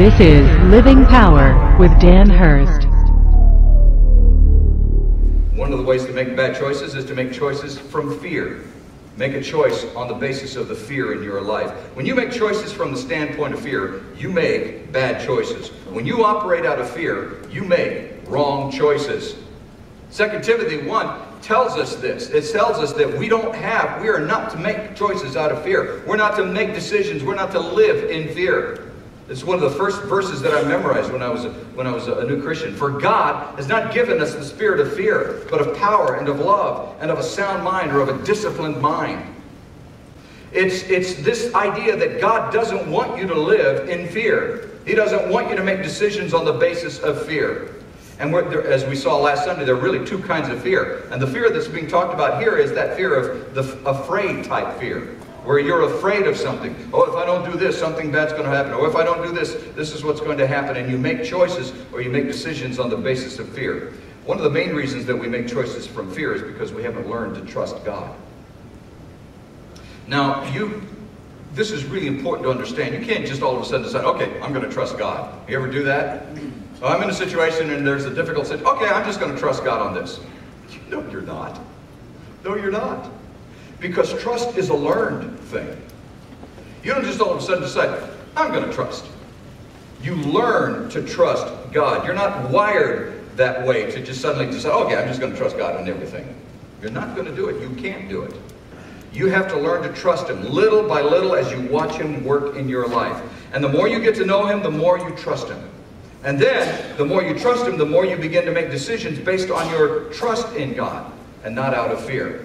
This is Living Power with Dan Hurst. One of the ways to make bad choices is to make choices from fear. Make a choice on the basis of the fear in your life. When you make choices from the standpoint of fear, you make bad choices. When you operate out of fear, you make wrong choices. 2 Timothy 1 tells us this. It tells us that we are not to make choices out of fear. We're not to make decisions. We're not to live in fear. It's one of the first verses that I memorized when I was a new Christian. For God has not given us the spirit of fear, but of power and of love and of a sound mind, or of a disciplined mind. It's this idea that God doesn't want you to live in fear. He doesn't want you to make decisions on the basis of fear. And as we saw last Sunday, there are really two kinds of fear. And the fear that's being talked about here is that fear of the afraid type fear, where you're afraid of something. Oh, if I don't do this, something bad's going to happen. Or if I don't do this, this is what's going to happen. And you make choices or you make decisions on the basis of fear. One of the main reasons that we make choices from fear is because we haven't learned to trust God. Now, this is really important to understand. You can't just all of a sudden decide, okay, I'm going to trust God. You ever do that? So I'm in a situation and there's a difficult situation. Okay, I'm just going to trust God on this. No, you're not. No, you're not. Because trust is a learned thing. You don't just all of a sudden decide, I'm going to trust. You learn to trust God. You're not wired that way to just suddenly decide, okay, I'm just going to trust God on everything. You're not going to do it. You can't do it. You have to learn to trust Him little by little as you watch Him work in your life. And the more you get to know Him, the more you trust Him. And then, the more you trust Him, the more you begin to make decisions based on your trust in God and not out of fear.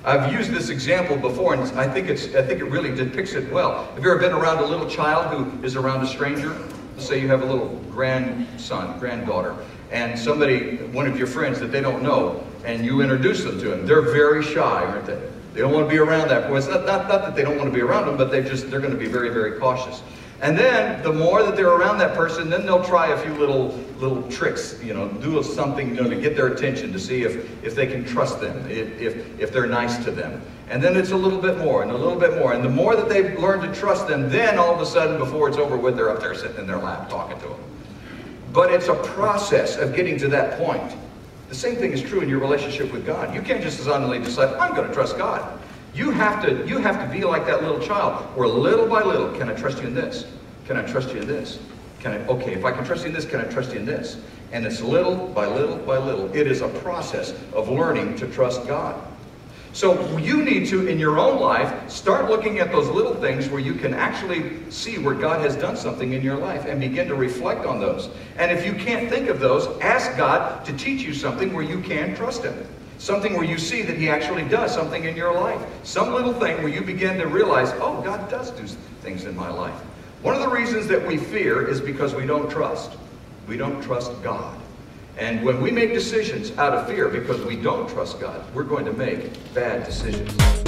I've used this example before, and I think it really depicts it well. Have you ever been around a little child who is around a stranger? Let's say you have a little granddaughter, and one of your friends that they don't know, and you introduce them to him. They're very shy, aren't they? They don't want to be around that boy. It's not that they don't want to be around them, but they're going to be very, very cautious. And then, the more that they're around that person, then they'll try a few little tricks, do something, to get their attention, to see if they can trust them, if they're nice to them. And then it's a little bit more, and a little bit more. And the more that they've learned to trust them, then all of a sudden, before it's over with, they're up there sitting in their lap talking to them. But it's a process of getting to that point. The same thing is true in your relationship with God. You can't just suddenly decide, I'm going to trust God. You have to be like that little child, where little by little, can I trust you in this? Can I trust you in this? Okay, if I can trust you in this, can I trust you in this? And it's little by little by little. It is a process of learning to trust God. So you need to, in your own life, start looking at those little things where you can actually see where God has done something in your life and begin to reflect on those. And if you can't think of those, ask God to teach you something where you can trust Him. Something where you see that He actually does something in your life. Some little thing where you begin to realize, oh, God does do things in my life. One of the reasons that we fear is because we don't trust. We don't trust God. And when we make decisions out of fear because we don't trust God, we're going to make bad decisions.